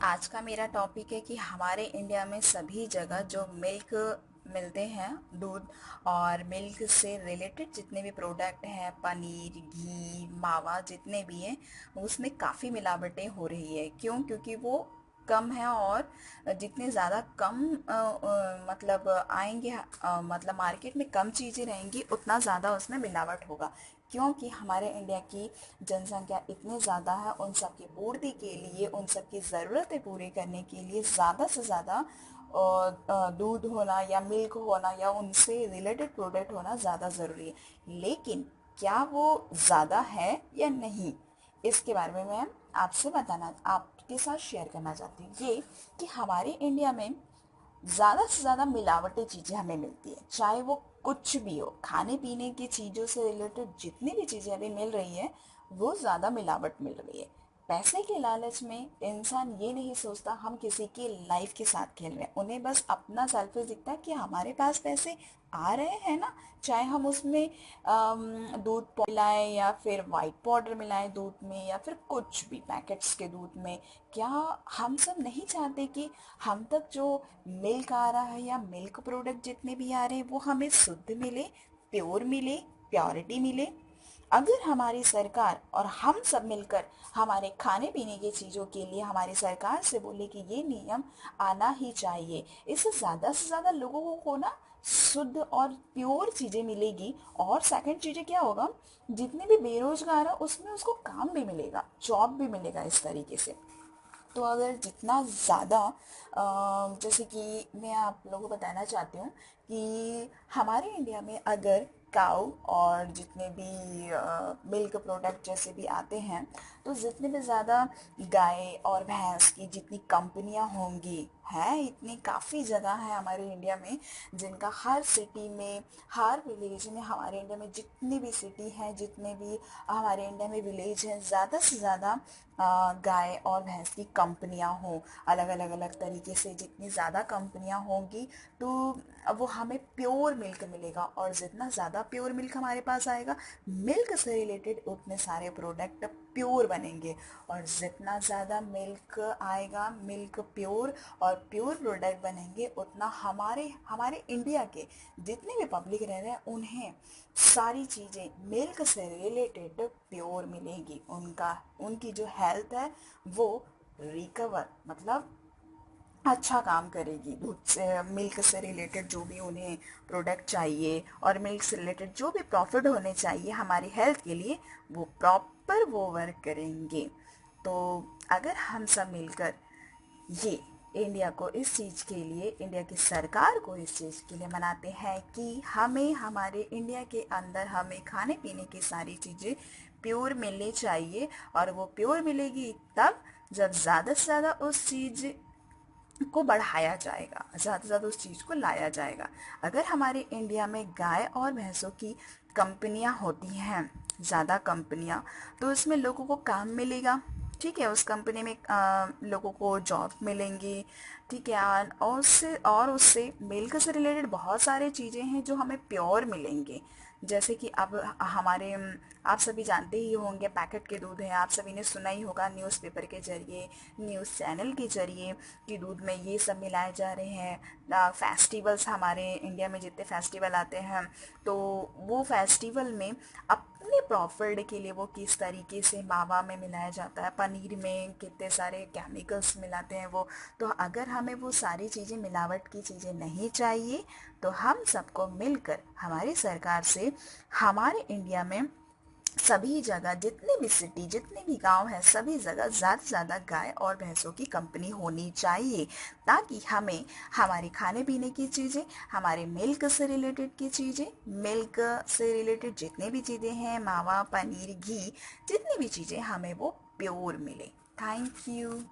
आज का मेरा टॉपिक है कि हमारे इंडिया में सभी जगह जो मिल्क मिलते हैं, दूध और मिल्क से रिलेटेड जितने भी प्रोडक्ट हैं, पनीर, घी, मावा जितने भी हैं, उसमें काफ़ी मिलावटें हो रही है। क्यों? क्योंकि वो कम है और जितने ज़्यादा कम मतलब आएंगे, मतलब मार्केट में कम चीज़ें रहेंगी, उतना ज़्यादा उसमें मिलावट होगा। क्योंकि हमारे इंडिया की जनसंख्या इतनी ज़्यादा है, उन सब की पूर्ति के लिए, उन सब की ज़रूरतें पूरी करने के लिए ज़्यादा से ज़्यादा दूध होना या मिल्क होना या उनसे रिलेटेड प्रोडक्ट होना ज़्यादा ज़रूरी है। लेकिन क्या वो ज़्यादा है या नहीं, इसके बारे में मैं आपसे बताना, आपके साथ शेयर करना चाहती हूँ। ये कि हमारे इंडिया में ज़्यादा से ज़्यादा मिलावटी चीज़ें हमें मिलती है, चाहे वो कुछ भी हो। खाने पीने की चीज़ों से रिलेटेड जितनी भी चीज़ें अभी मिल रही है, वो ज़्यादा मिलावट मिल रही है। पैसे के लालच में इंसान ये नहीं सोचता हम किसी की लाइफ के साथ खेल रहे हैं। उन्हें बस अपना सेल्फिश दिखता है कि हमारे पास पैसे आ रहे हैं ना, चाहे हम उसमें दूध मिलाएं या फिर वाइट पाउडर मिलाएं दूध में या फिर कुछ भी पैकेट्स के दूध में। क्या हम सब नहीं चाहते कि हम तक जो मिल्क आ रहा है या मिल्क प्रोडक्ट जितने भी आ रहे हैं वो हमें शुद्ध मिले, प्योर मिले, प्योरिटी मिले? अगर हमारी सरकार और हम सब मिलकर हमारे खाने पीने की चीज़ों के लिए हमारी सरकार से बोले कि ये नियम आना ही चाहिए, इससे ज़्यादा से ज़्यादा लोगों को ना शुद्ध और प्योर चीज़ें मिलेगी। और सेकंड चीज़ें क्या होगा, जितने भी बेरोजगार है उसमें उसको काम भी मिलेगा, जॉब भी मिलेगा इस तरीके से। तो अगर जितना ज़्यादा जैसे कि मैं आप लोगों को बताना चाहती हूँ कि हमारे इंडिया में अगर काऊ और जितने भी मिल्क प्रोडक्ट जैसे भी आते हैं, तो जितने भी ज़्यादा गाय और भैंस की जितनी कंपनियां होंगी, हैं इतनी काफ़ी जगह है हमारे इंडिया में, जिनका हर सिटी में, हर विलेज में, हमारे इंडिया में जितनी भी सिटी हैं, जितने भी हमारे इंडिया में विलेज हैं, ज़्यादा से ज़्यादा गाय और भैंस की कंपनियां हों। अलग अलग अलग तरीके से जितनी ज़्यादा कंपनियां होंगी, तो वो हमें प्योर मिल्क मिलेगा। और जितना ज़्यादा प्योर मिल्क हमारे पास आएगा, मिल्क से रिलेटेड उतने सारे प्रोडक्ट प्योर बनेंगे। और जितना ज़्यादा मिल्क आएगा, मिल्क प्योर और प्योर प्रोडक्ट बनेंगे, उतना हमारे हमारे इंडिया के जितने भी पब्लिक रह रहे हैं उन्हें सारी चीज़ें मिल्क से रिलेटेड प्योर मिलेगी। उनका उनकी जो हेल्थ है वो रिकवर, मतलब अच्छा काम करेगी। दूध से, मिल्क से रिलेटेड जो भी उन्हें प्रोडक्ट चाहिए और मिल्क से रिलेटेड जो भी प्रॉफिट होने चाहिए हमारी हेल्थ के लिए, वो प्रॉपर वो वर्क करेंगे। तो अगर हम सब मिलकर ये इंडिया को इस चीज़ के लिए, इंडिया की सरकार को इस चीज़ के लिए मनाते हैं कि हमें हमारे इंडिया के अंदर हमें खाने पीने की सारी चीज़ें प्योर मिलनी चाहिए। और वो प्योर मिलेगी तब जब ज़्यादा से ज़्यादा उस चीज़ को बढ़ाया जाएगा, ज़्यादा से ज़्यादा उस चीज़ को लाया जाएगा। अगर हमारे इंडिया में गाय और भैंसों की कंपनियां होती हैं, ज़्यादा कंपनियां, तो इसमें लोगों को काम मिलेगा। ठीक है, उस कंपनी में लोगों को जॉब मिलेंगी। ठीक है, और उससे मिल्क से रिलेटेड बहुत सारी चीज़ें हैं जो हमें प्योर मिलेंगे। जैसे कि अब हमारे आप सभी जानते ही होंगे, पैकेट के दूध हैं, आप सभी ने सुना ही होगा न्यूज़पेपर के जरिए, न्यूज़ चैनल के जरिए कि दूध में ये सब मिलाए जा रहे हैं। फेस्टिवल्स, हमारे इंडिया में जितने फेस्टिवल आते हैं, तो वो फेस्टिवल में अपने प्रॉफिट के लिए वो किस तरीके से मावा में मिलाया जाता है, पनीर में कितने सारे केमिकल्स मिलाते हैं वो। तो अगर हमें वो सारी चीज़ें, मिलावट की चीज़ें नहीं चाहिए, तो हम सबको मिलकर हमारी सरकार से हमारे इंडिया में सभी जगह, जितने भी सिटी, जितने भी गांव हैं, सभी जगह ज़्यादा से ज़्यादा गाय और भैंसों की कंपनी होनी चाहिए, ताकि हमें हमारे खाने पीने की चीज़ें, हमारे मिल्क से रिलेटेड की चीज़ें, मिल्क से रिलेटेड जितने भी चीज़ें हैं, मावा, पनीर, घी, जितनी भी चीज़ें, हमें वो प्योर मिले। Thank you.